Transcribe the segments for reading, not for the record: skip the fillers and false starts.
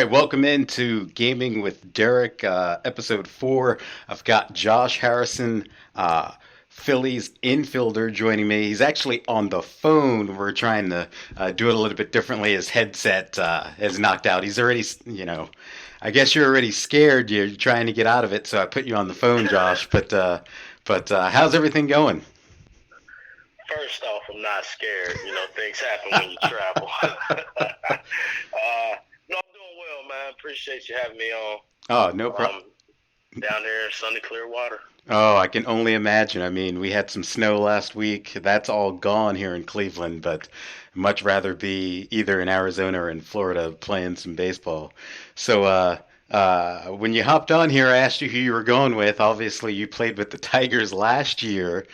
right, welcome into Gaming with Derek, episode 4. I've got Josh Harrison, Phillies infielder, joining me. He's actually on the phone. We're trying to do it a little bit differently. His headset is knocked out. He's already, I guess you're already scared. You're trying to get out of it, so I put you on the phone, Josh. But how's everything going? First off, I'm not scared. Things happen when you travel. No, I'm doing well, man. Appreciate you having me on. Oh, no problem. Um, Down here in sunny Clearwater. Oh, I can only imagine. I mean, we had some snow last week. That's all gone here in Cleveland, but much rather be either in Arizona or in Florida playing some baseball. So, when you hopped on here, I asked you who you were going with. Obviously, you played with the Tigers last year,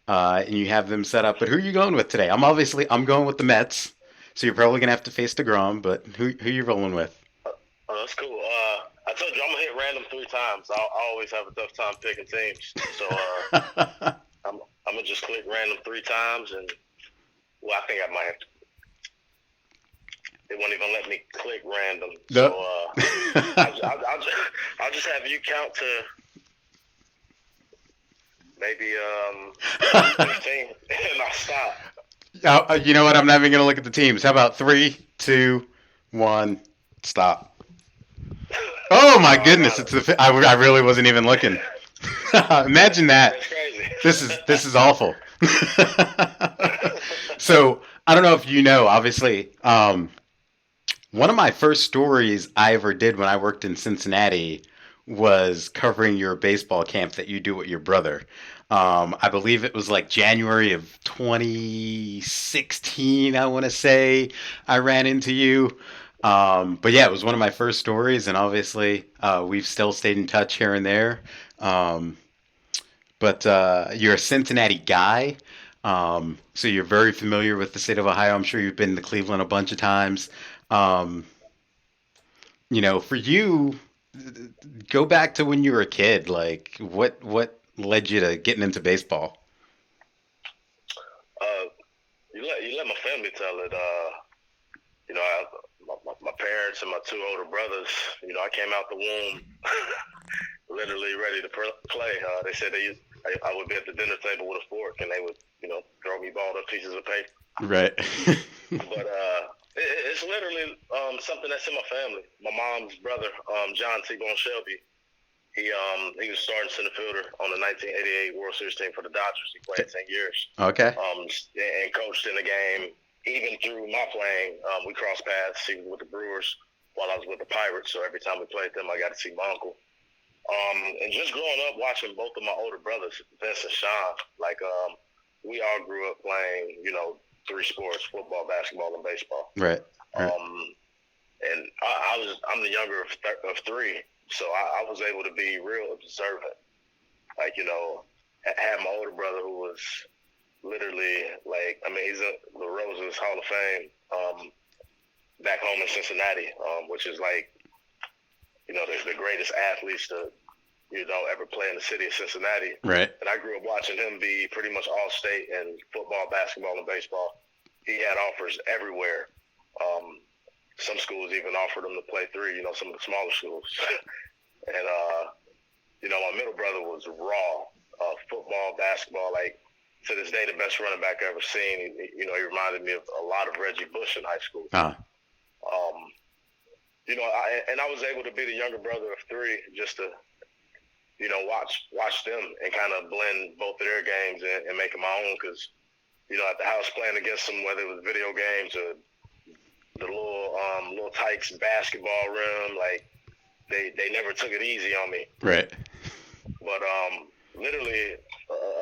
and you have them set up. But who are you going with today? I'm going with the Mets. So you're probably gonna have to face DeGrom, but who you rolling with? Oh, that's cool. I told you I'm gonna hit random 3 times. I always have a tough time picking teams, so I'm gonna just click random 3 times, and well, I think I might have to. They won't even let me click random, so No. I'll just have you count to maybe 15, and I'll stop. You know what? I'm not even going to look at the teams. How about three, two, one, stop? Oh my I goodness! got It's it. I really wasn't even looking. Imagine that. That's crazy. This is awful. So I don't know if you know. Obviously, one of my first stories I ever did when I worked in Cincinnati was covering your baseball camp that you do with your brother. I believe it was like January of 2016, I want to say, I ran into you. But yeah, it was one of my first stories, and obviously we've still stayed in touch here and there. Um, but you're a Cincinnati guy, so you're very familiar with the state of Ohio. I'm sure you've been to Cleveland a bunch of times. Um, for you, go back to when you were a kid. Like, what led you to getting into baseball? Uh, you let my family tell it. My parents and my 2 older brothers. I came out the womb literally ready to play. They said I would be at the dinner table with a fork, and they would throw me balled up pieces of paper. Right. But it's literally something that's in my family. My mom's brother, John T-Bone Shelby, he was starting center fielder on the 1988 World Series team for the Dodgers. He played 10 years. Okay. And coached in the game. Even through my playing, we crossed paths. He was with the Brewers while I was with the Pirates. So every time we played them, I got to see my uncle. And just growing up watching both of my older brothers, Vince and Sean, we all grew up playing, 3 sports: football, basketball, and baseball. Right. Right. And I'm the younger of 3, so I was able to be real observant. Had my older brother who was literally he's in the Roses Hall of Fame back home in Cincinnati, which is the greatest athletes to ever play in the city of Cincinnati. Right. And I grew up watching him be pretty much all state in football, basketball, and baseball. He had offers everywhere. Some schools even offered him to play 3, some of the smaller schools. And, my middle brother was raw. Football, basketball, to this day, the best running back I ever seen. He reminded me of a lot of Reggie Bush in high school. Uh, Um, I was able to be the younger brother of 3 just to, watch them and kind of blend both of their games and make them my own. Because, at the house playing against them, whether it was video games or the little Tykes basketball room, they never took it easy on me. right. But literally,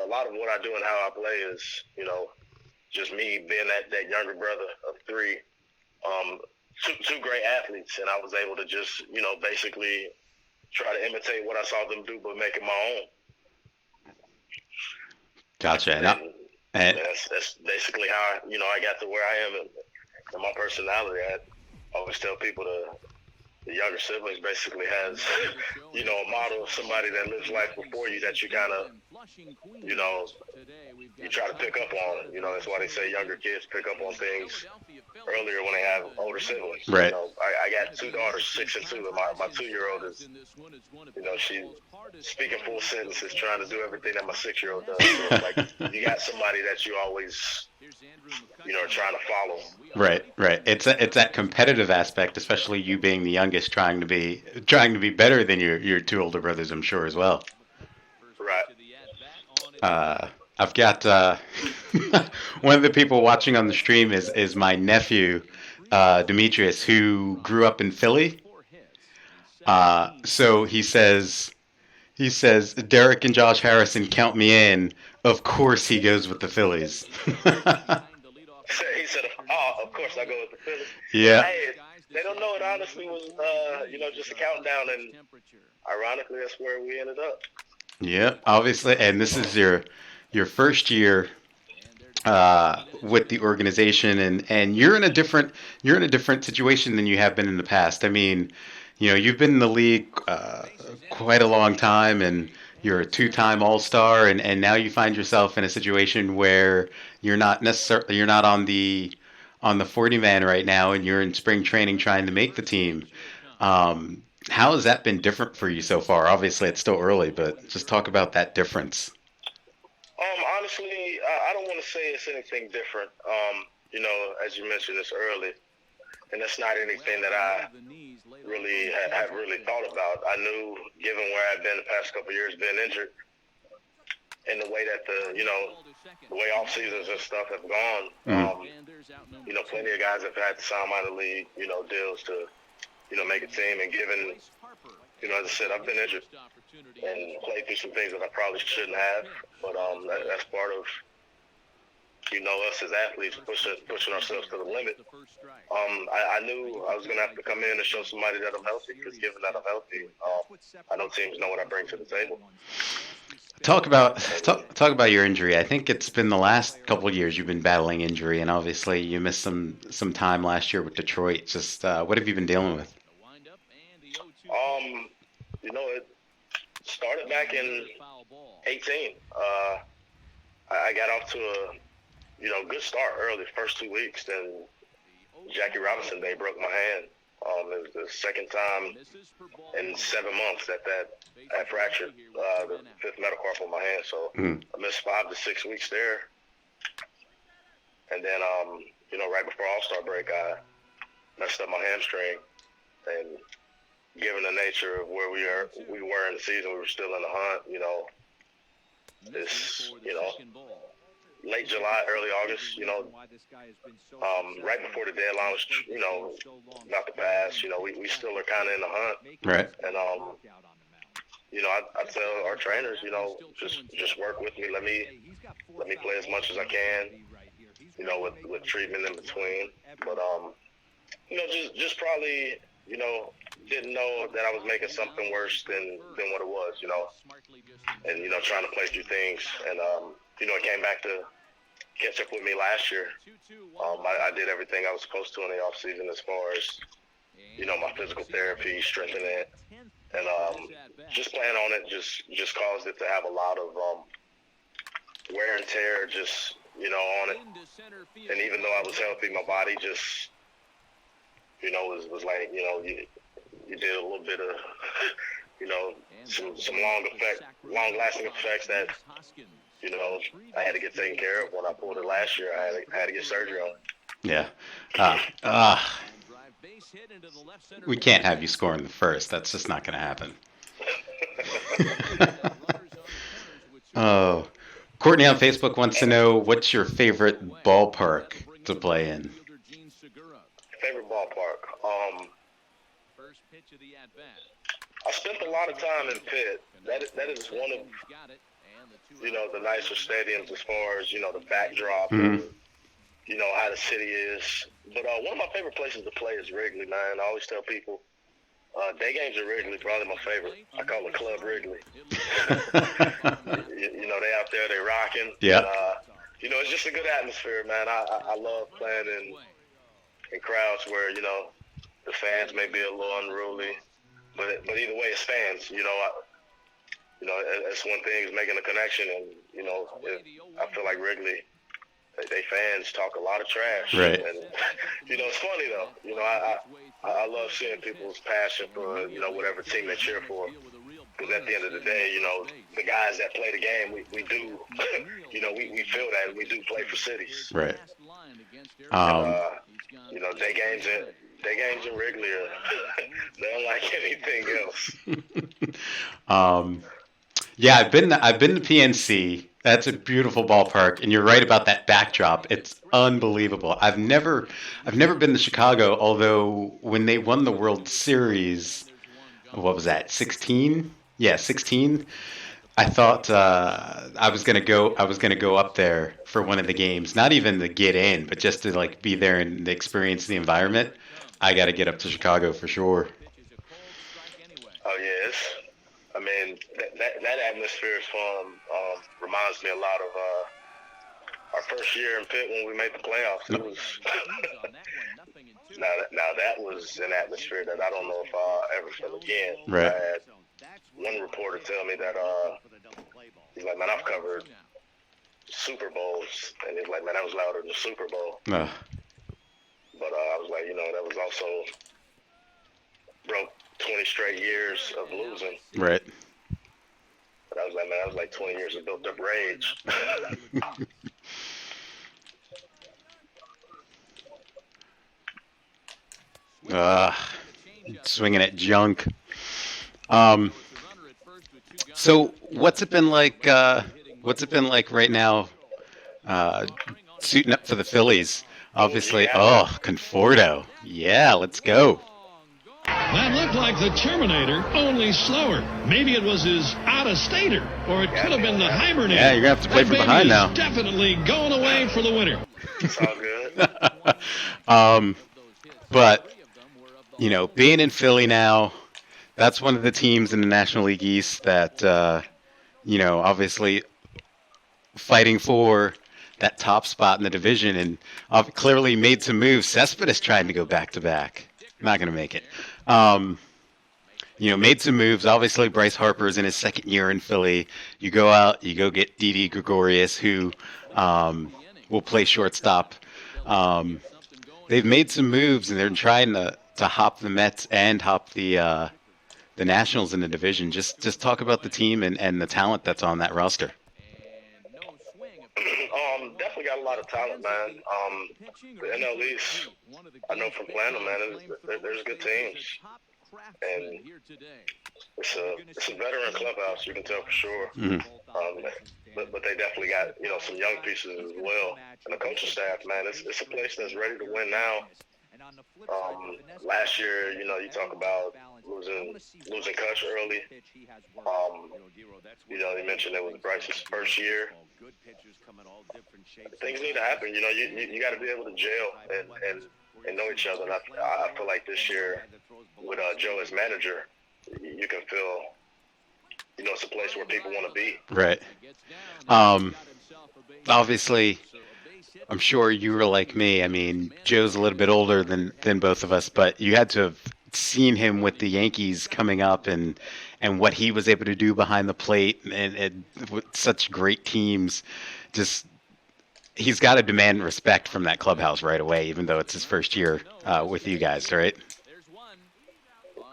a lot of what I do and how I play is, just me being that younger brother of 3. Two great athletes, and I was able to just, basically try to imitate what I saw them do, but make it my own. Gotcha. And That's basically how I got to where I am, and my personality. I always tell people to the younger siblings basically has, a model of somebody that lives life before you that you kind of, you know, you try to pick up on. That's why they say younger kids pick up on things earlier when they have older siblings. Right. I got two daughters, 6 and 2, and my 2-year-old is, she's speaking full sentences, trying to do everything that my 6-year-old does. So it's like you got somebody that you always, are trying to follow. Right, right. It's that competitive aspect, especially you being the youngest, trying to be better than your two older brothers, I'm sure as well. Right. Uh, I've got one of the people watching on the stream is my nephew, Demetrius, who grew up in Philly. So he says Derek and Josh Harrison count me in. Of course, he goes with the Phillies. He said, "Oh, of course I go with the Phillies." Yeah. Hey, they don't know it. Honestly, was just a countdown, and ironically, that's where we ended up. Yeah, obviously, and this is your first year with the organization, and you're in a different situation than you have been in the past. I mean, you've been in the league quite a long time, and you're a two-time All-Star, and now you find yourself in a situation where you're not on the 40 man right now, and you're in spring training trying to make the team. How has that been different for you so far? Obviously, it's still early, but just talk about that difference. Honestly, I don't want to say it's anything different. As you mentioned, it's early, and that's not anything that I really have really thought about. I knew, given where I've been the past couple of years, being injured, and the way that the way off seasons and stuff have gone. Mm. Plenty of guys have had to sign minor league, deals to, make a team. And given, as I said, I've been injured and played through some things that I probably shouldn't have. But that's part of, us as athletes pushing ourselves to the limit. I knew I was going to have to come in and show somebody that I'm healthy, because given that I'm healthy, I know teams know what I bring to the table. Talk about your injury. I think it's been the last couple of years you've been battling injury, and obviously you missed some time last year with Detroit. Just what have you been dealing with? It started back in 18. I got off to a good start early, first 2 weeks. Then Jackie Robinson Day broke my hand. It was the second time in 7 months that I fractured the fifth metacarpal on my hand. So Mm. I missed 5 to 6 weeks there. And then, right before All-Star break, I messed up my hamstring. And given the nature of where we were in the season, we were still in the hunt. This, late July, early August, right before the deadline was, about to pass. We still are kind of in the hunt. Right. And I tell our trainers, just work with me. Let me play as much as I can. With treatment in between. But just probably, didn't know that I was making something worse than what it was. And trying to play through things. And it came back to catch up with me last year. I did everything I was supposed to in the off season as far as my physical therapy, strengthening it, and just playing on it just caused it to have a lot of wear and tear just on it. And even though I was healthy, my body just was like you did a little bit of some long lasting effects that I had to get taken care of. When I pulled it last year, I had to get surgery on it. Yeah. Uh, uh, we can't have you score in the first. That's just not going to happen. Oh, Courtney on Facebook wants to know what's your favorite ballpark to play in. Favorite ballpark. I spent a lot of time in Pitt. That is one of the nicer stadiums as far as the backdrop Mm-hmm. and how the city is. But one of my favorite places to play is Wrigley, man. I always tell people day games at Wrigley probably my favorite. I call it Club Wrigley. They out there, they rocking. Yeah. And, it's just a good atmosphere, man. I love playing in crowds where the fans may be a little unruly, but either way, it's fans. It's one thing is making a connection, and I feel like Wrigley, they fans talk a lot of trash, Right. and it's funny though. I love seeing people's passion for whatever team they cheer for. Because at the end of the day, the guys that play the game, we do, we feel that, and we do play for cities. Right. And Um, day games in Wrigley are they don't like anything else. um, yeah, I've been to PNC. That's a beautiful ballpark, and you're right about that backdrop. It's unbelievable. I've never been to Chicago, although when they won the World Series, what was that? 16? Yeah, 16. I thought I was gonna go up there for one of the games, not even to get in, but just to like be there and experience the environment. I got to get up to Chicago for sure. Oh yeah, I mean that atmosphere is fun. Reminds me a lot of our first year in Pitt when we made the playoffs. It was now that was an atmosphere that I don't know if I'll ever feel again. I Right. had one reporter tell me that he's like, man, I've covered Super Bowls, and he's like, man, that was louder than the Super Bowl. Uh, But I was like, that was also broke 20 straight years of losing. right. But I was like, man, that was like 20 years of built up rage. Uh, Swinging at junk. Um, so what's it been like? What's it been like right now? Uh, Suiting up for the Phillies. Oh Obviously. yeah, Oh, Conforto. Yeah, let's go. That looked like the Terminator, only slower. Maybe it was his out-of-stater, or it could have been the Hibernator. Yeah, you're gonna have to play That from baby behind is now. definitely going away for the winter. it's all good. um, but being in Philly now, that's one of the teams in the National League East that obviously fighting for that top spot in the division, and clearly made some moves. Cespedes trying to go back to back, not going to make it. Um, made some moves. Obviously, Bryce Harper's in his second year in Philly. You go out, you go get Didi Gregorius, who will play shortstop. Um, they've made some moves, and they're trying to hop the Mets and hop the Nationals in the division. Just talk about the team and the talent that's on that roster. Definitely got a lot of talent, man. The NL East, I know from playing them, man, there's good teams. And it's a veteran clubhouse, you can tell for sure. Mhm. But they definitely got some young pieces as well, and the coaching staff, man, it's a place that's ready to win now. Last year, you talk about losing Kutch early. You mentioned it was Bryce's first year. Things need to happen. You got to be able to gel and know each other. And I feel like this year with Joe as manager, you can feel it's a place where people want to be. Right. Obviously, I'm sure you were like me. I mean, Joe's a little bit older than both of us, but you had to have seen him with the Yankees coming up and what he was able to do behind the plate and with such great teams. Just he's got to demand respect from that clubhouse right away, even though it's his first year with you guys, right?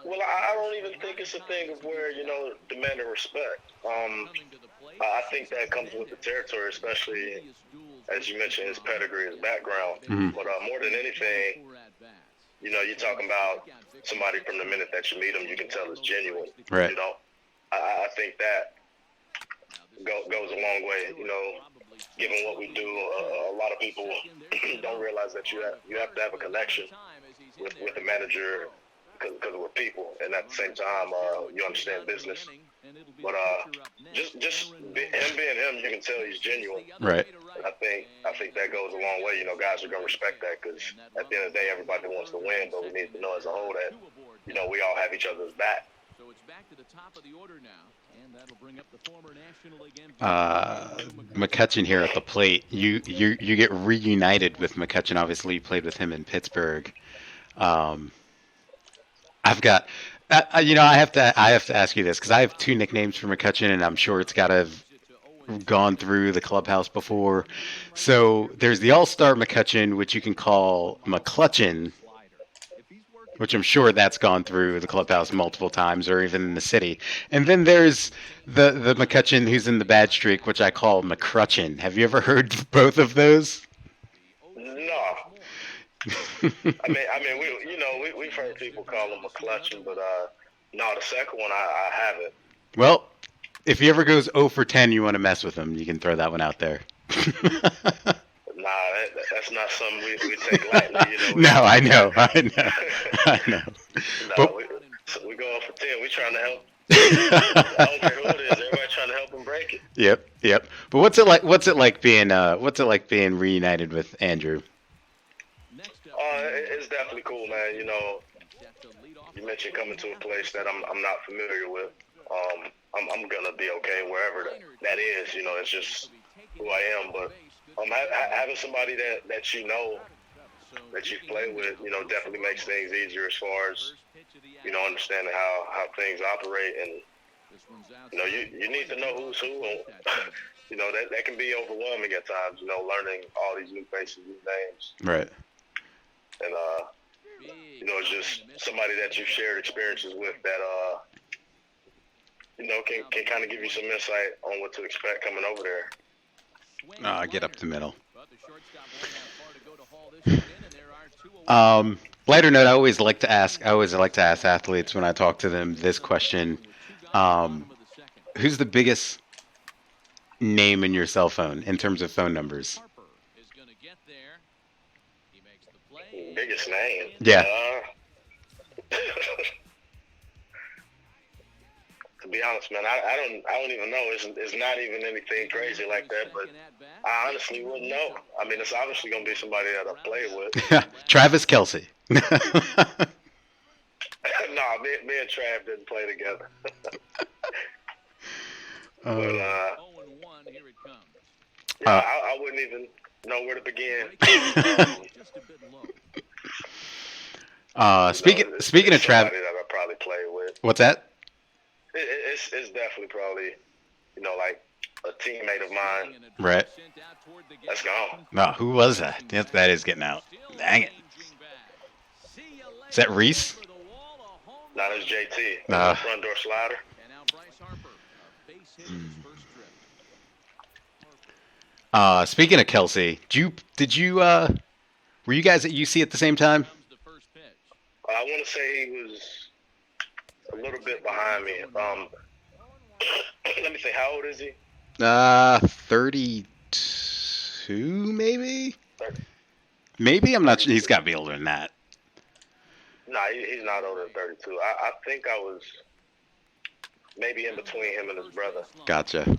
Well, I don't even think it's a thing of where demanding respect. I think that comes with the territory, especially as you mentioned his pedigree, his background. Mm-hmm. But more than anything, you're talking about somebody from the minute that you meet them, you can tell it's genuine. Right. I think that goes a long way. Given what we do, a lot of people don't realize that you have to have a connection with the manager because we're people, and at the same time, you understand business. But just him being him, you can tell he's genuine. Right. I think that goes a long way. Guys are gonna respect that because at the end of the day, everybody wants to win, but we need to know as a whole that we all have each other's back. So it's back to the top of the order now, and that'll bring up the former National League MVP. McCutcheon here at the plate. You get reunited with McCutcheon. Obviously, you played with him in Pittsburgh. I've got, I have to ask you this because I have two nicknames for McCutcheon, and I'm sure it's got to have gone through the clubhouse before. So there's the All Star McCutcheon, which you can call McClutcheon, which I'm sure that's gone through the clubhouse multiple times, or even in the city. And then there's the McCutcheon who's in the bad streak, which I call McCrutcheon. Have you ever heard both of those? No, we've heard people call him McClutchin, but no, the second one I haven't. Well, if he ever goes 0 for 10, you want to mess with him, you can throw that one out there. Nah, that's not something we take lightly. No, I know, I know, I know. No, But we go off for 10. We trying to help. I don't care who it is. Everybody trying to help him break it. Yep, yep. But what's it like being reunited with Andrew? It's definitely cool, man. You mentioned coming to a place that I'm not familiar with. I'm gonna be okay wherever that is. It's just who I am. But having somebody that that you've played with, definitely makes things easier as far as understanding how things operate, and you need to know who's who, and that can be overwhelming at times. Learning all these new faces, new names, Right. and it's just somebody that you've shared experiences with that can kind of give you some insight on what to expect coming over there. Get up the middle. Lighter note. I always like to ask athletes when I talk to them this question: who's the biggest name in your cell phone in terms of phone numbers? Biggest name? Yeah. To be honest, man, I don't even know. It's not even anything crazy like that, but I honestly wouldn't know. I mean, it's obviously gonna be somebody that I play with. Travis Kelce. No, me and Trav didn't play together. But I wouldn't even know where to begin. Speaking of Trav, somebody that I probably play with. what's that? It's definitely probably like a teammate of mine. Right. That's gone. No, who was that? That is getting out. Dang it. Is that Reese? Not as JT. Front door slider. Speaking of Kelsey, were you guys at UC at the same time? I want to say he was a little bit behind me. Let me think. How old is he? 32, maybe. 30. Maybe I'm not sure. He's got to be older than that. Nah, he's not older than 32. I think I was maybe in between him and his brother. Gotcha.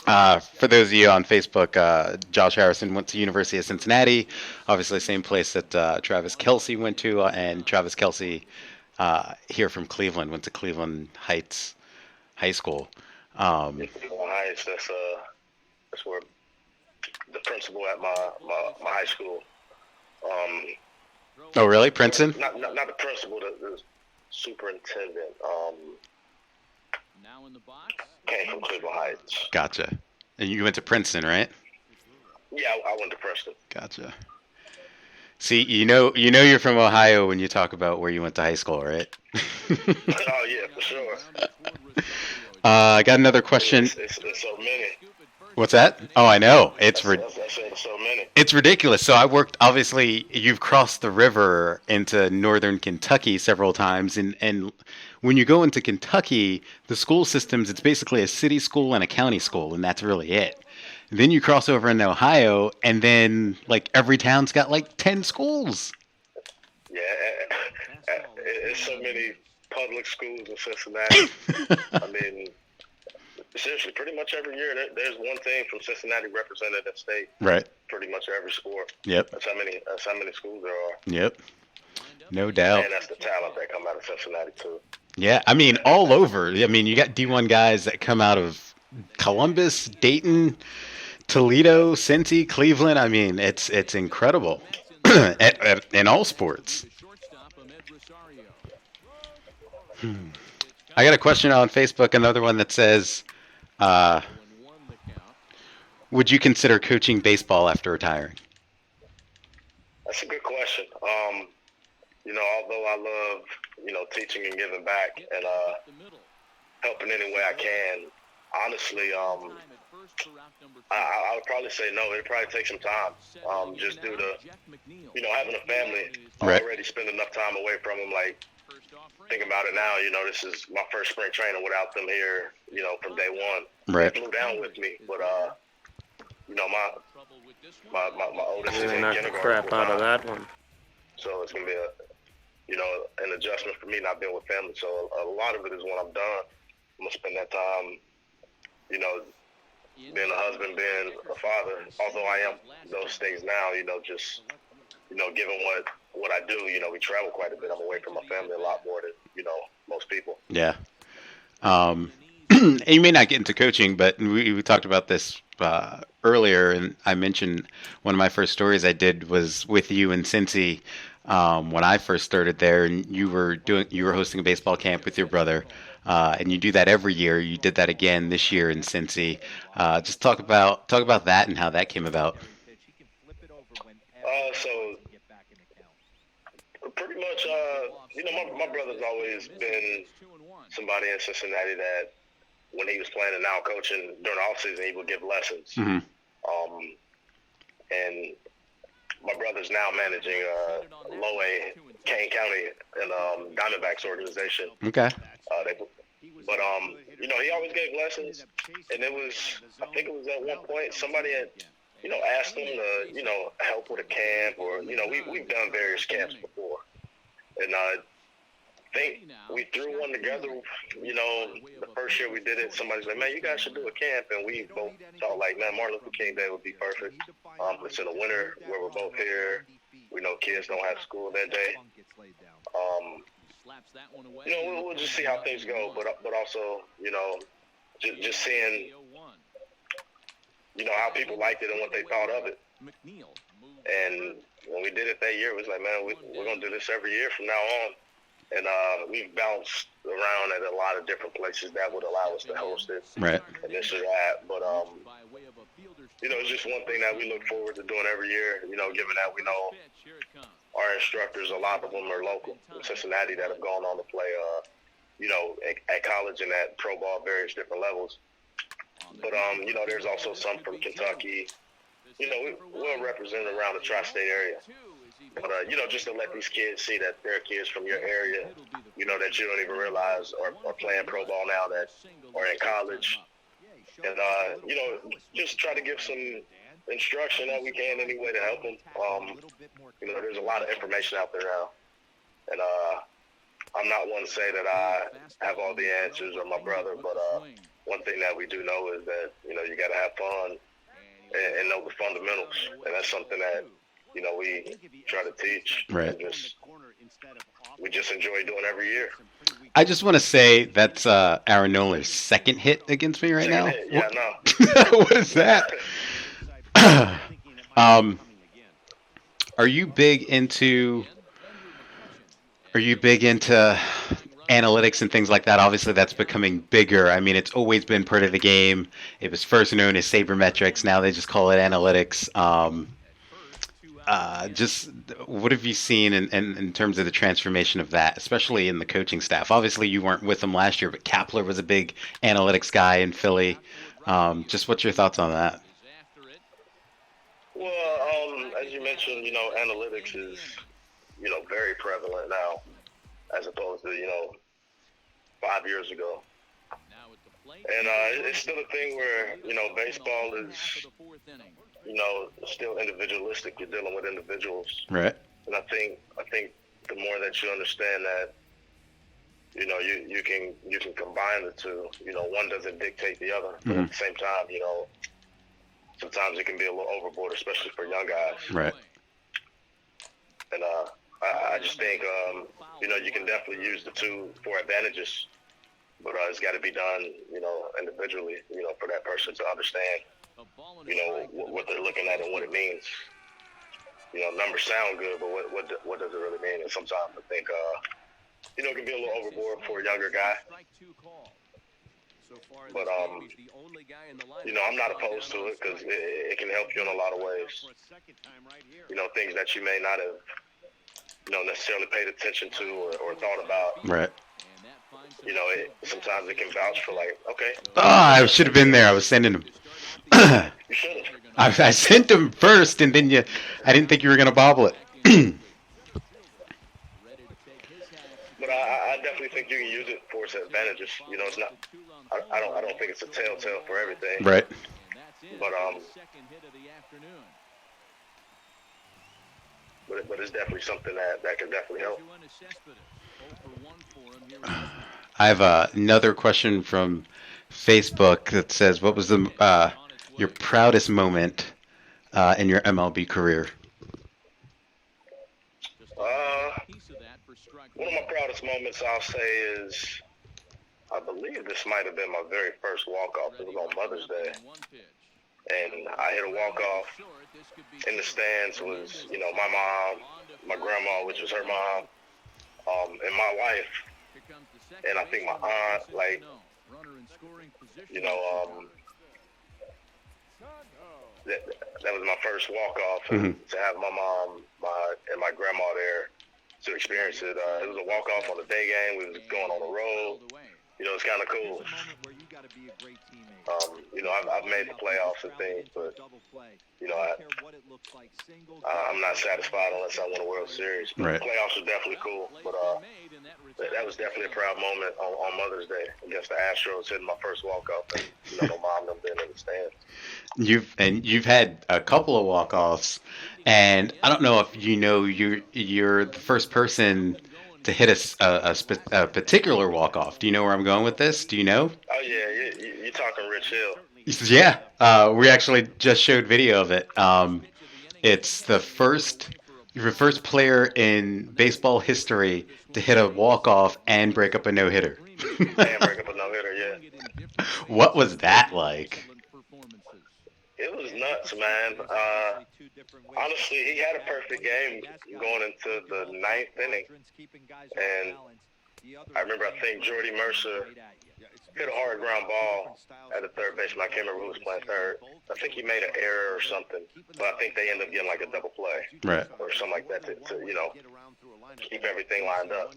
For those of you on Facebook, Josh Harrison went to University of Cincinnati, obviously same place that Travis Kelce went to, and Travis Kelce here from Cleveland went to Cleveland Heights High School. Cleveland Heights. That's where the principal at my high school. Oh, really, Princeton? Not the principal, the superintendent. Came from Cleveland Heights. Gotcha. And you went to Princeton, right? Yeah, I went to Princeton. Gotcha. See, you're from Ohio when you talk about where you went to high school, right? Oh yeah, for sure. I got another question. It's so many. What's that? Oh, I know. It's so many. It's ridiculous. So I worked. Obviously, you've crossed the river into northern Kentucky several times, and when you go into Kentucky, the school systems, it's basically a city school and a county school, and that's really it. And then you cross over into Ohio, and then like every town's got like 10 schools. Yeah, it's so many public schools in Cincinnati. I mean, seriously, pretty much every year there's one team from Cincinnati represented at state. Right. Pretty much every sport. Yep. That's how many schools there are. Yep. No doubt. And that's the talent that come out of Cincinnati too. Yeah, I mean, all over. I mean, you got D1 guys that come out of Columbus, Dayton, Toledo, Cincy, Cleveland. I mean, it's incredible in all sports. I got a question on Facebook. Another one that says, uh, "Would you consider coaching baseball after retiring?" That's a good question. Although I love, teaching and giving back and helping any way I can, honestly, I would probably say no. It'd probably take some time, just due to, having a family. I Right. already spend enough time away from them. Like, think about it now, this is my first spring training without them here, from day one. Right. They flew down with me, but, my oldest is Really in knocked the kindergarten crap full out of time. that one. So it's going to be an adjustment for me not being with family. So a lot of it is when I'm done, I'm going to spend that time, being a husband, being a father, although I am those things now, just, given what I do, we travel quite a bit. I'm away from my family a lot more than, most people. Yeah. And you may not get into coaching, but we talked about this earlier, and I mentioned one of my first stories I did was with you in Cincy when I first started there, and you were hosting a baseball camp with your brother, and you do that every year. You did that again this year in Cincy. Just talk about that and how that came about. So pretty much, my brother's always been somebody in Cincinnati that when he was playing and now coaching during the off season, he would give lessons. Hmm. And my brother's now managing Low A Kane County and Diamondbacks organization. Okay. He always gave lessons, and I think it was at one point somebody had, asked him to, help with a camp, or we've done various camps before, and I think we threw one together. The first year we did it, somebody's like, "Man, you guys should do a camp," and we both thought like, "Man, Martin Luther King Day would be perfect." It's in the winter where we're both here. We know kids don't have school that day. We'll just see how things go, but also, just seeing, how people liked it and what they thought of it. And when we did it that year, it was like, man, we're going to do this every year from now on. And we've bounced around at a lot of different places that would allow us to host it. Right. And this or that. But, it's just one thing that we look forward to doing every year, given that we know our instructors, a lot of them are local in Cincinnati that have gone on to play, at college and at pro ball, various different levels. But, there's also some from Kentucky. We'll represent around the tri-state area. But, just to let these kids see that there are kids from your area, that you don't even realize are playing pro ball now, that are in college. And, just try to give some instruction that we can any way to help them. There's a lot of information out there now. And I'm not one to say that I have all the answers or my brother, but one thing that we do know is that, you got to have fun and know the fundamentals. And that's something that, we try to teach. Right. And we just enjoy doing every year. I just want to say that's Aaron Nola's second hit against me right now. Second hit, yeah, no. What is that? Are you big into analytics and things like that? Obviously, that's becoming bigger. I mean, it's always been part of the game. It was first known as sabermetrics. Now they just call it analytics. Just what have you seen in terms of the transformation of that, especially in the coaching staff? Obviously, you weren't with them last year, but Kapler was a big analytics guy in Philly. Just what's your thoughts on that? Well, as you mentioned, analytics is, very prevalent now, as opposed to, 5 years ago. And it's still a thing where, baseball is, still individualistic. You're dealing with individuals. Right. And I think the more that you understand that, you can combine the two. One doesn't dictate the other. But at the same time, sometimes it can be a little overboard, especially for young guys. Right. And I just think, you can definitely use the two for advantages, but it's got to be done, individually, for that person to understand, what they're looking at and what it means. Numbers sound good, but what does it really mean? And sometimes I think it can be a little overboard for a younger guy. But I'm not opposed to it because it can help you in a lot of ways. Things that you may not have necessarily paid attention to or thought about. Right. Sometimes it can vouch for like, okay. Oh, I should have been there. I was sending him. You should have. I sent him first, and then I didn't think you were gonna bobble it. But I definitely think you can use it for its advantages. It's not. I don't think it's a telltale for everything. Right. But But it's definitely something that can definitely help. I have another question from Facebook that says, "What was your proudest moment in your MLB career?" One of my proudest moments, I'll say, is I believe this might have been my very first walk-off. It was on Mother's Day, and I hit a walk-off. In the stands was, my mom, my grandma, which was her mom, and my wife, and I think my aunt, like, that was my first walk-off, and to have my mom and my grandma there to experience it. It was a walk-off on the day game. We was going on the road. It's kind of cool. I've made the playoffs and things, but I'm not satisfied unless I win a World Series. But right. The playoffs are definitely cool, but that was definitely a proud moment on Mother's Day against the Astros, hitting my first walk-off, and my mom them being in the stands. You've had a couple of walk-offs, and I don't know if you're the first person to hit a particular walk-off. Do you know where I'm going with this? Do you know? Oh yeah, you're talking Rich Hill. Yeah, we actually just showed video of it. It's the first player in baseball history to hit a walk-off and break up a no-hitter. And break up a no-hitter, yeah. What was that like? It was nuts, man. Honestly, he had a perfect game going into the ninth inning. And I remember, I think Jordy Mercer hit a hard ground ball at the third baseman. I can't remember who was playing third. I think he made an error or something. But I think they ended up getting like a double play. Right. Or something like that to keep everything lined up.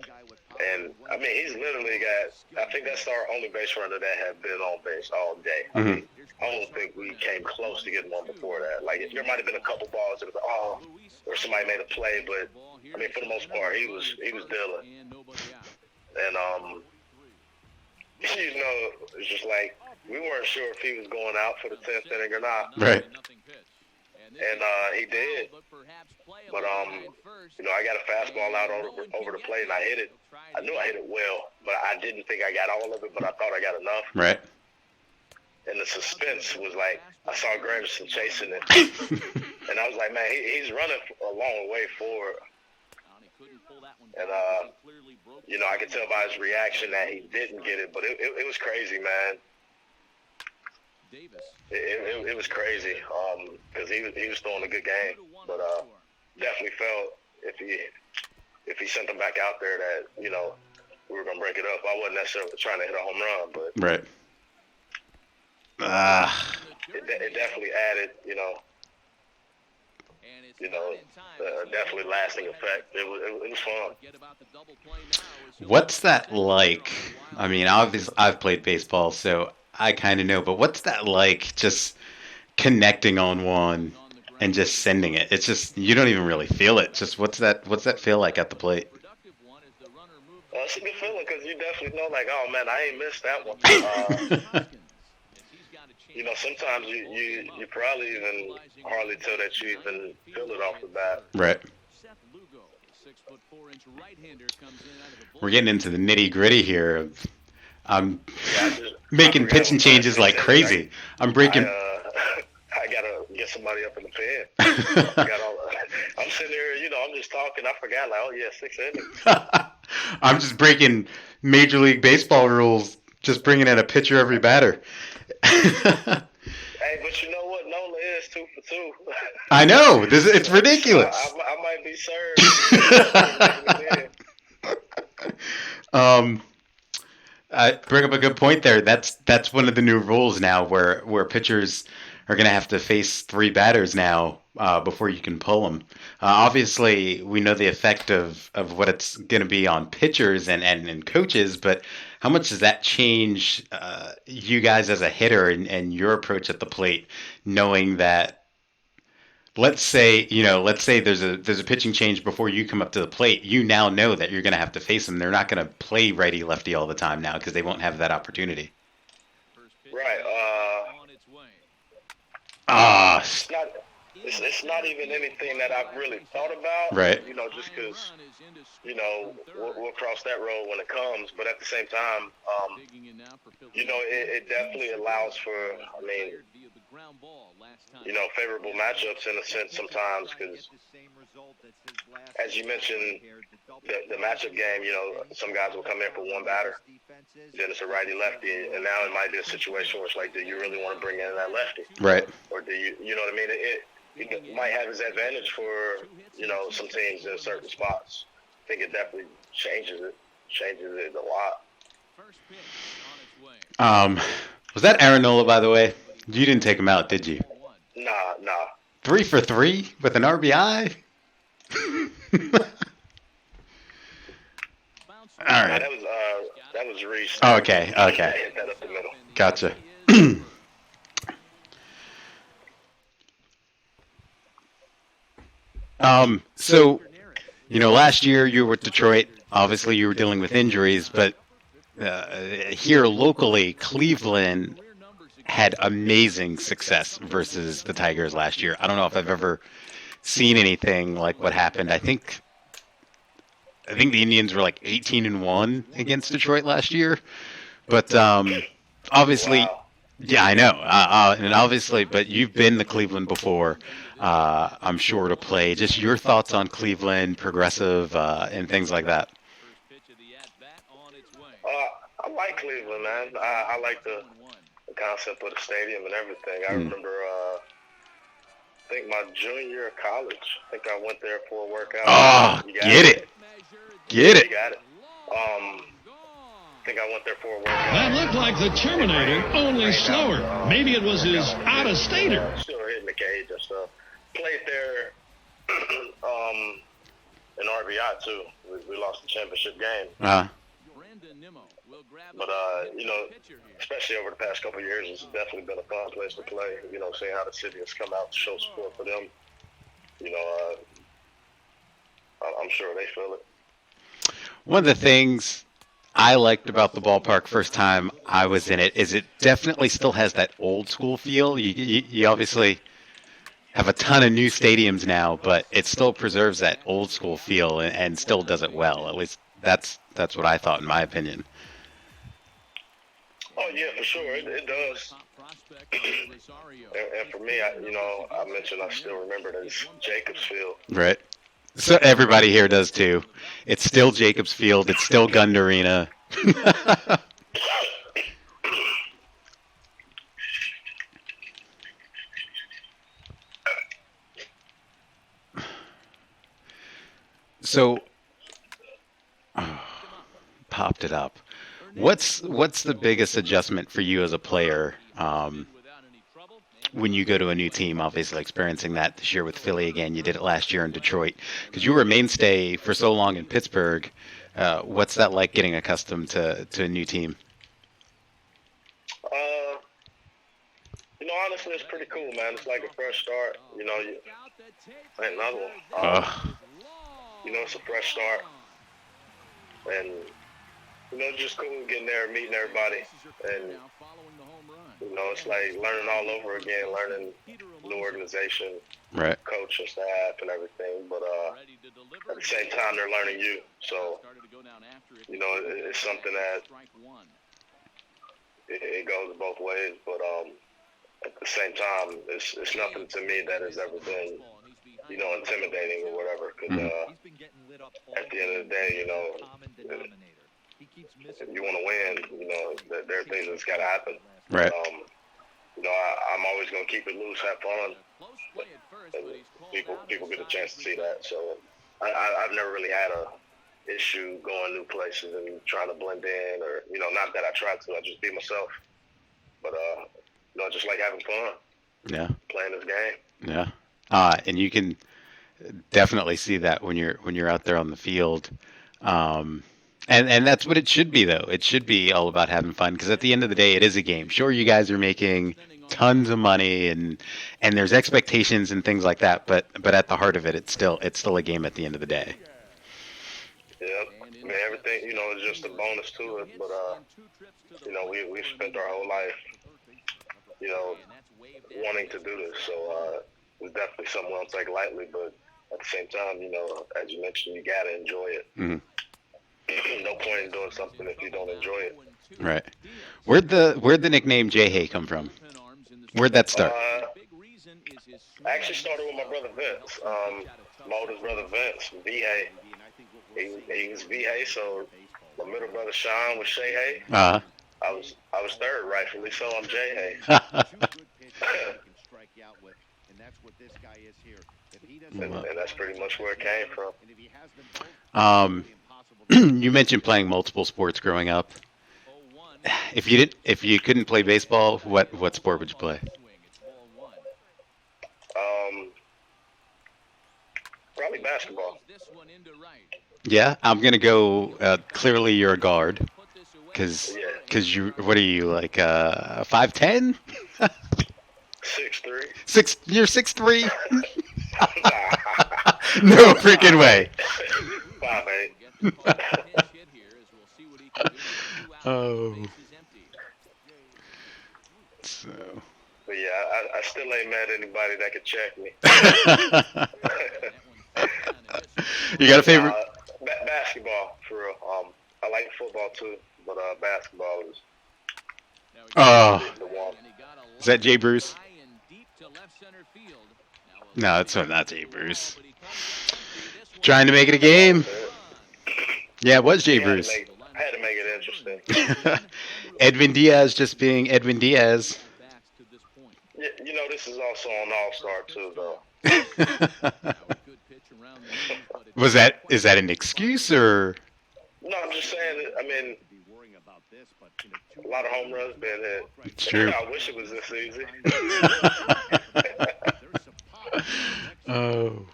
And, I mean, he's literally got, I think that's our only base runner that had been on base all day. Mm-hmm. I don't think we came close to getting one before that. Like, there might have been a couple balls that was or somebody made a play, but I mean, for the most part, he was dealing. And it's just like we weren't sure if he was going out for the 10th inning or not. Right. And he did. But I got a fastball out over the plate, and I hit it. I knew I hit it well, but I didn't think I got all of it, but I thought I got enough. Right. And the suspense was like, I saw Granderson chasing it. And I was like, man, he's running a long way forward. And, I could tell by his reaction that he didn't get it, but it was crazy, man. It was crazy because he was throwing a good game. But definitely felt if he sent them back out there that, we were going to break it up. I wasn't necessarily trying to hit a home run, but right. It definitely added, definitely lasting effect. It was fun. What's that like? I mean, obviously, I've played baseball, so I kind of know. But what's that like? Just connecting on one and just sending it. It's just you don't even really feel it. Just what's that feel like at the plate? It's a good feeling because you definitely know, like, oh man, I ain't missed that one. Sometimes you probably even hardly tell that you even feel it off the bat. Right. We're getting into the nitty gritty here. I'm making pitching changes like crazy. I'm breaking. I gotta get somebody up in the pen. I'm sitting there, I'm just talking. I forgot, like, oh yeah, 6 innings. I'm just breaking Major League Baseball rules. Just bringing in a pitcher every batter. Hey, but you know what? Nola is 2 for 2. I know. It's ridiculous. I might be served. um, I bring up a good point there. That's one of the new rules now, where pitchers are going to have to face three batters now before you can pull them. Obviously, we know the effect of what it's going to be on pitchers and coaches, but how much does that change you guys as a hitter and your approach at the plate, knowing that let's say there's a pitching change before you come up to the plate. You now know that you're going to have to face them. They're not going to play righty lefty all the time now because they won't have that opportunity. Right. On its way. Ah, It's not even anything that I've really thought about. Right. Just because we'll cross that road when it comes. But at the same time, it definitely allows for, favorable matchups in a sense sometimes because, as you mentioned, the matchup game, some guys will come in for one batter, then it's a righty-lefty, and now it might be a situation where it's like, do you really want to bring in that lefty? right. Or do you know what I mean? It might have its advantage for, some teams in certain spots. I think it definitely changes it a lot. First pitch on its way. Was that Aaron Nola, by the way? You didn't take him out, did you? Nah. 3 for 3 with an RBI. All right. That was Reese. Okay. Hit that up the middle. Gotcha. So, last year you were with Detroit. Obviously, you were dealing with injuries, but here locally, Cleveland had amazing success versus the Tigers last year. I don't know if I've ever seen anything like what happened. I think the Indians were like 18-1 against Detroit last year, but obviously. Wow. Yeah, I know. And obviously, but you've been to Cleveland before, I'm sure, to play. Just your thoughts on Cleveland, progressive, and things like that. I like Cleveland, man. I like the concept of the stadium and everything. I remember, I think my junior year of college, I think I went there for a workout. Oh, get it. Get You it. got it. I think I went there for a workout. That looked like the Terminator, only slower. Maybe it was his out-of-stater. Still hitting the cage and stuff. Played there in RBI, too. We lost the championship game. But, especially over the past couple of years, it's definitely been a fun place to play. Seeing how the city has come out to show support for them. I'm sure they feel it. One of the things I liked about the ballpark first time I was in it is it definitely still has that old school feel. You obviously have a ton of new stadiums now, but it still preserves that old school feel and still does it well. At least that's what I thought, in my opinion. Oh, yeah, for sure. It does. And for me, I mentioned I still remember it as Jacobs Field. Right. So everybody here does too. It's still Jacobs Field. It's still Gund Arena. So, popped it up. What's the biggest adjustment for you as a player when you go to a new team? Obviously, experiencing that this year with Philly again. You did it last year in Detroit because you were a mainstay for so long in Pittsburgh. What's that like, getting accustomed to a new team? Honestly, it's pretty cool, man. It's like a fresh start. Another one. It's a fresh start. And, just cool getting there, meeting everybody. And, it's like learning all over again, learning new organization, right, coach and staff and everything. But at the same time, they're learning you. So, it's something that it goes both ways. But at the same time, it's nothing to me that has ever been, intimidating or whatever. Because at the end of the day, if you want to win, there are things that's got to happen. Right. I'm always going to keep it loose, have fun. And people get a chance to see that. So I've never really had issue going new places and trying to blend in, or not that I try to. I just be myself. But I just like having fun. Yeah. Playing this game. Yeah. And you can definitely see that when you're out there on the field. Um, and that's what it should be, though. It should be all about having fun, because at the end of the day, it is a game. Sure, you guys are making tons of money, and there's expectations and things like that, but at the heart of it, it's still a game at the end of the day. Yeah, I mean, everything, is just a bonus to it. But we've spent our whole life, wanting to do this. So it's definitely something we don't take lightly. But at the same time, as you mentioned, you gotta enjoy it. Mm-hmm. No point in doing something if you don't enjoy it. Right. Where'd the nickname J Hay come from? Where'd that start? I actually started with my brother Vince. My oldest brother Vince, V Hay. He was V Hay, so my middle brother Sean was Shay Hay. Uh-huh. I was third, rightfully so. I'm J Hay. And that's pretty much where it came from. You mentioned playing multiple sports growing up. If you couldn't play baseball, what sport would you play? Probably basketball. Yeah, I'm gonna go. Clearly, you're a guard, because what are you, like 5'10"? 6'3". You're 6'3". No freaking way. 5'8". Oh. So. But yeah, I still ain't met anybody that could check me. You got a favorite? Basketball, for real. I like football too, but basketball is the one. Is that Jay Bruce? No, it's not Jay Bruce. Trying to make it a game. Yeah, it was Jay Bruce. I had to make it interesting. Edwin Diaz just being Edwin Diaz. Yeah, this is also an all-star too, though. Is that an excuse, or? No, I'm just saying. I mean, a lot of home runs been hit. It's true. I wish it was this easy. Oh,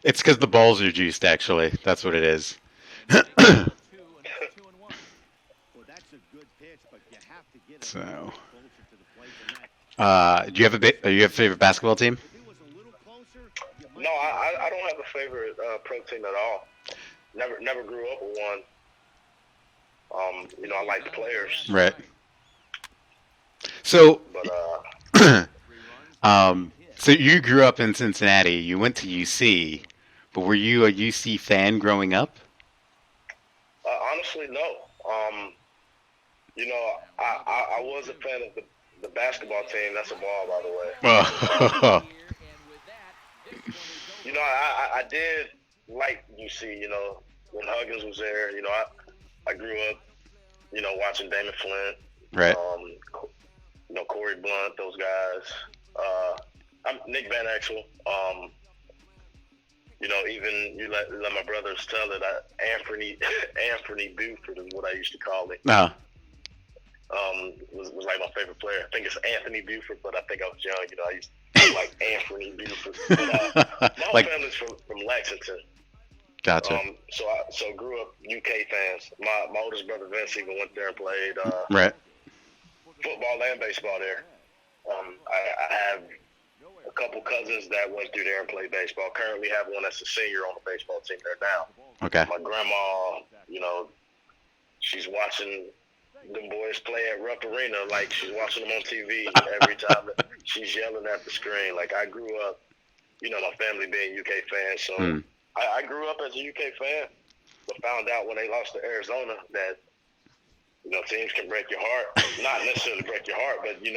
it's because the balls are juiced. Actually, that's what it is. So, do you have a favorite basketball team? No, I don't have a favorite pro team at all. Never grew up with one. I like the players. Right. So, but so you grew up in Cincinnati. You went to UC, but were you a UC fan growing up? Honestly, no. I was a fan of the basketball team. That's a ball, by the way. Oh. I did like UC. When Huggins was there. I grew up, watching Damon Flint. Right. Corey Blunt, those guys. I'm Nick Van Exel. Even you let my brothers tell it. Anthony Buford is what I used to call it. Uh-huh. Was like my favorite player. I think it's Anthony Buford, but I think I was young. I used to like Anthony Buford. But, my family's from Lexington. Gotcha. So grew up UK fans. My oldest brother Vince even went there and played right. football and baseball there. I have a couple cousins that went through there and played baseball. Currently have one that's a senior on the baseball team there now. Okay. My grandma, she's watching them boys play at Rupp Arena like she's watching them on TV every time she's yelling at the screen. Like I grew up, my family being UK fans, so I grew up as a UK fan, but found out when they lost to Arizona that teams can break your heart. Not necessarily break your heart, but you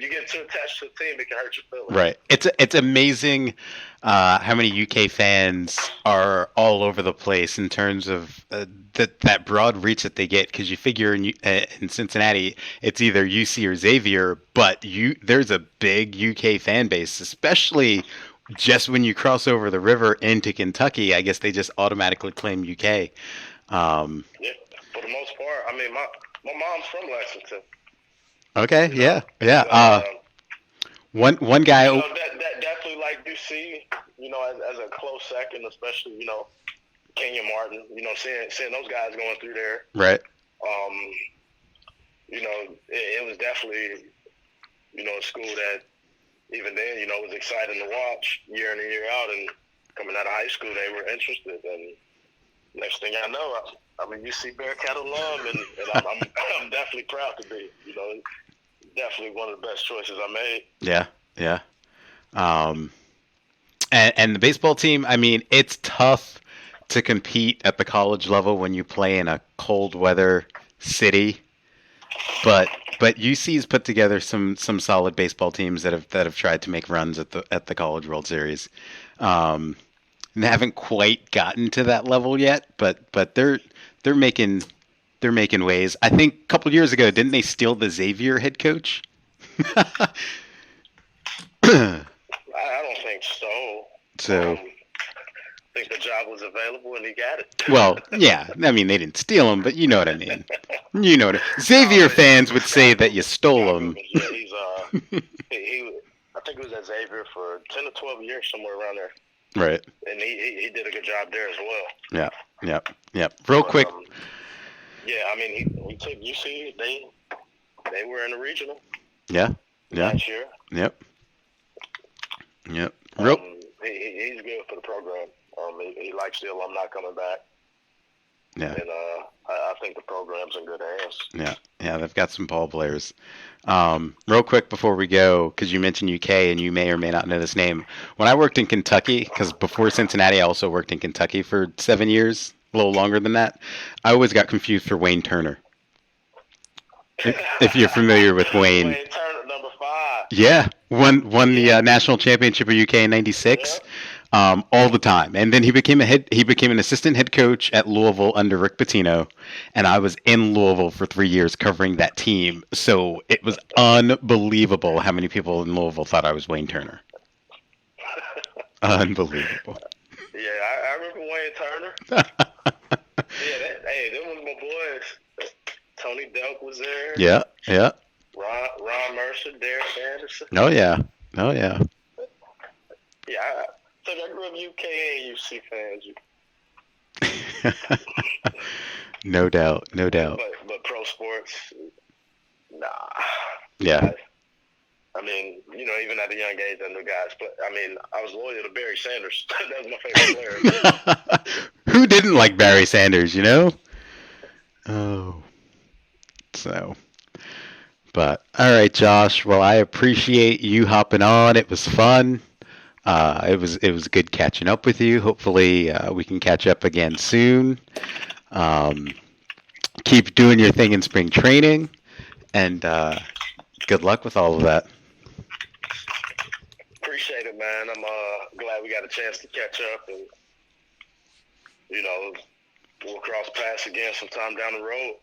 get too attached to a team, it can hurt your feelings. Right. It's amazing how many UK fans are all over the place in terms of that broad reach that they get. Because you figure in Cincinnati, it's either UC or Xavier, but there's a big UK fan base, especially just when you cross over the river into Kentucky. I guess they just automatically claim UK. Yeah, for the most part. I mean, my mom's from Lexington. Okay, You know, yeah, yeah. One guy. you know that definitely like UC. You know, as a close second, especially Kenyon Martin. You know, seeing those guys going through there. Right. Um, it was definitely a school that even then was exciting to watch year in and year out. And coming out of high school, they were interested. And next thing I know, I'm a UC Bearcat alum, and I'm definitely proud to be. Definitely one of the best choices I made. Yeah, yeah. And the baseball team, I mean, it's tough to compete at the college level when you play in a cold weather city. But UC's put together some solid baseball teams that have tried to make runs at the College World Series. And they haven't quite gotten to that level yet, but they're making waves. I think a couple years ago, didn't they steal the Xavier head coach? I don't think so. So, I think the job was available and he got it. well, yeah. I mean, they didn't steal him, but you know what I mean. You know what Xavier fans would say that you stole him. Yeah, he's he I think he was at Xavier for 10 to 12 years, somewhere around there. Right. And he did a good job there as well. Yeah. Yep. Yep. Real quick. Yeah, I mean, he took UC. They were in the regional. Yeah. Yeah. Last year. Yep. Yep. He's good for the program. He likes the alumni coming back. Yeah. And I think the program's in good hands. Yeah. Yeah. They've got some ball players. Real quick before we go, because you mentioned UK and you may or may not know this name. When I worked in Kentucky, because before Cincinnati, I also worked in Kentucky for 7 years, a little longer than that. I always got confused for Wayne Turner. If you're familiar with Wayne. Wayne Turner, number 5. Yeah, won the national championship of UK in '96. Yeah. All the time, and then he became an assistant head coach at Louisville under Rick Pitino, and I was in Louisville for 3 years covering that team. So it was unbelievable how many people in Louisville thought I was Wayne Turner. Unbelievable. Yeah, I remember Wayne Turner. Yeah, them were my boys. Tony Delk was there. Yeah, yeah. Ron Mercer, Derek Anderson. Oh yeah, oh yeah. Yeah, so I grew up UK and UC fans. No doubt, no doubt. But pro sports, nah. Yeah. I mean, even at a young age, I knew guys. But I mean, I was loyal to Barry Sanders. That was my favorite player. Who didn't like Barry Sanders? Oh. So. But all right, Josh. Well, I appreciate you hopping on. It was fun. It was good catching up with you. Hopefully, we can catch up again soon. Keep doing your thing in spring training, and good luck with all of that. Appreciate it, man. I'm glad we got a chance to catch up, and we'll cross paths again sometime down the road.